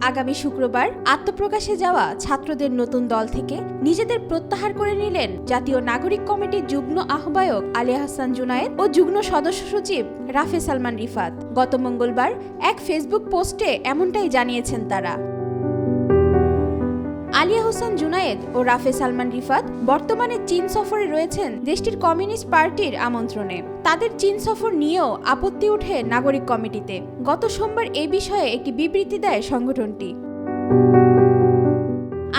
আগামী শুক্রবার আত্মপ্রকাশে যাওয়া ছাত্রদের নতুন দল থেকে নিজেদের প্রত্যাহার করে নিলেন জাতীয় নাগরিক কমিটির যুগ্ম আহ্বায়ক আলী আহসান জুনায়েদ ও যুগ্ম সদস্য সচিব রাফে সালমান রিফাত। গত মঙ্গলবার এক ফেসবুক পোস্টে এমনটাই জানিয়েছেন তারা। আলী আহসান জুনায়েদ ও রাফে সালমান রিফাত বর্তমানে চীন সফরে রয়েছেন দেশটির কমিউনিস্ট পার্টির আমন্ত্রণে। তাদের চীন সফর নিয়েও আপত্তি ওঠে নাগরিক কমিটিতে। গত সোমবার এ বিষয়ে একটি বিবৃতি দেয় সংগঠনটি।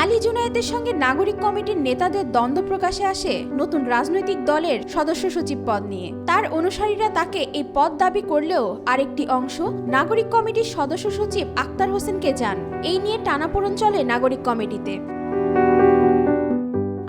আলী জুনায়েদের সঙ্গে নাগরিক কমিটির নেতাদের দ্বন্দ্ব প্রকাশে আসে নতুন রাজনৈতিক দলের সদস্য সচিব পদ নিয়ে। তার অনুসারীরা তাকে এই পদ দাবি করলেও আরেকটি অংশ নাগরিক কমিটির সদস্য সচিব আক্তার হোসেনকে চান। এই নিয়ে টানাপোড়েন চলে নাগরিক কমিটিতে।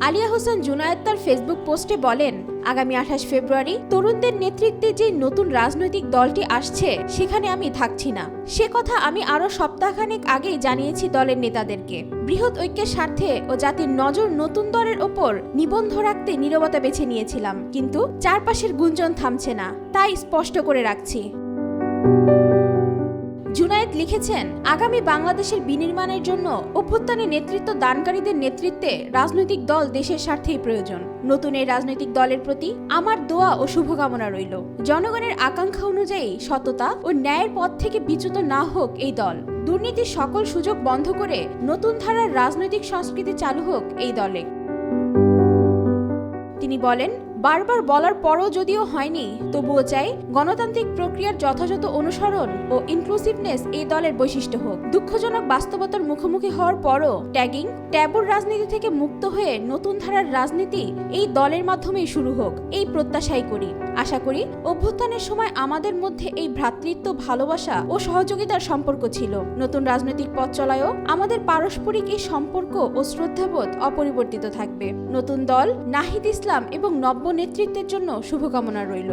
আলী আহসান জুনায়েদ তার ফেসবুক পোস্টে বলেন, আগামী 28 ফেব্রুয়ারি তরুণদের নেতৃত্বে যে নতুন রাজনৈতিক দলটি আসছে সেখানে আমি থাকছি না। সে কথা আমি আরো সপ্তাহখানেক আগেই জানিয়েছি দলের নেতাদেরকে। বৃহৎ ঐক্যের স্বার্থে ও জাতির নজর নতুন দলের ওপর নিবন্ধ রাখতে নীরবতা বেছে নিয়েছিলাম, কিন্তু চারপাশের গুঞ্জন থামছে না, তাই স্পষ্ট করে রাখছি। জুনায়েদ লিখেছেন, আগামী বাংলাদেশের বিনির্মাণের জন্য অভ্যুত্থানে নেতৃত্ব দানকারীদের নেতৃত্বে রাজনৈতিক দল দেশের স্বার্থেই প্রয়োজন। নতুন এই রাজনৈতিক দলের প্রতি আমার দোয়া ও শুভকামনা রইল। জনগণের আকাঙ্ক্ষা অনুযায়ী সততা ও ন্যায়ের পথ থেকে বিচ্যুত না হোক এই দল। দুর্নীতির সকল সুযোগ বন্ধ করে নতুন ধারার রাজনৈতিক সংস্কৃতি চালু হোক এই দলে। তিনি বলেন, বারবার বলার পরও যদিও হয়নি, তবুও চাই গণতান্ত্রিক প্রক্রিয়ার যথাযথ অনুসরণ ও ইনক্লুসিভনেস এই দলের বৈশিষ্ট্য হোক। দুঃখজনক বাস্তবতার মুখোমুখি হওয়ার পরও ট্যাগিং, ট্যাবুর রাজনীতি থেকে মুক্ত হয়ে নতুন ধারার রাজনীতি এই দলের মাধ্যমেই শুরু হোক, এই প্রত্যাশাই করি। আশা করি অভ্যুত্থানের সময় আমাদের মধ্যে এই ভ্রাতৃত্ব, ভালোবাসা ও সহযোগিতার সম্পর্ক ছিল। নতুন রাজনৈতিক পথ চলায়ও আমাদের পারস্পরিক এই সম্পর্ক ও শ্রদ্ধাবোধ অপরিবর্তিত থাকবে। নতুন দল, নাহিদ ইসলাম এবং নব্য নেতৃত্বের জন্য শুভকামনা রইল।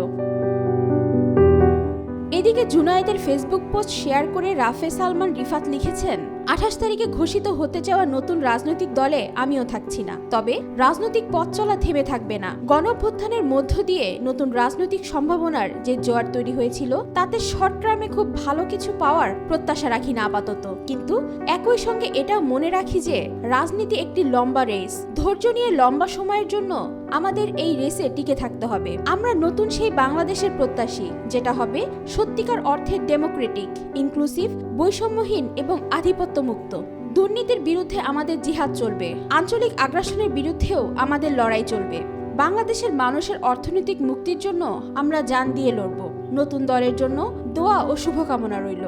এদিকে জুনায়েদের ফেসবুক পোস্ট শেয়ার করে রাফে সালমান রিফাত লিখেছেন, 28 তারিখে ঘোষিত হতে যাওয়া নতুন রাজনৈতিক দলে আমিও থাকছি না। তবে রাজনৈতিক পথ চলা থেমে থাকবে না। গণঅভ্যুত্থানের মধ্য দিয়ে নতুন রাজনৈতিক সম্ভাবনার যে জোয়ার তৈরি হয়েছিল, তাতে শর্ট টার্মে খুব ভালো কিছু পাওয়ার প্রত্যাশা রাখি না আপাতত। কিন্তু একই সঙ্গে এটাও মনে রাখি যে রাজনীতি একটি লম্বা রেস। ধৈর্য নিয়ে লম্বা সময়ের জন্য আমাদের এই রেসে টিকে থাকতে হবে। আমরা নতুন সেই বাংলাদেশের প্রত্যাশী, যেটা হবে সত্যিকার অর্থে ডেমোক্রেটিক, ইনক্লুসিভ, বৈষম্যহীন এবং আধিপত্যমুক্ত। দুর্নীতির বিরুদ্ধে আমাদের জিহাদ চলবে, আঞ্চলিক আগ্রাসনের বিরুদ্ধেও আমাদের লড়াই চলবে। বাংলাদেশের মানুষের অর্থনৈতিক মুক্তির জন্য আমরা জান দিয়ে লড়ব। নতুন দলের জন্য দোয়া ও শুভকামনা রইল।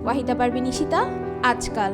ওয়াহিদা পারভিন, ঈশিতা, আজকাল।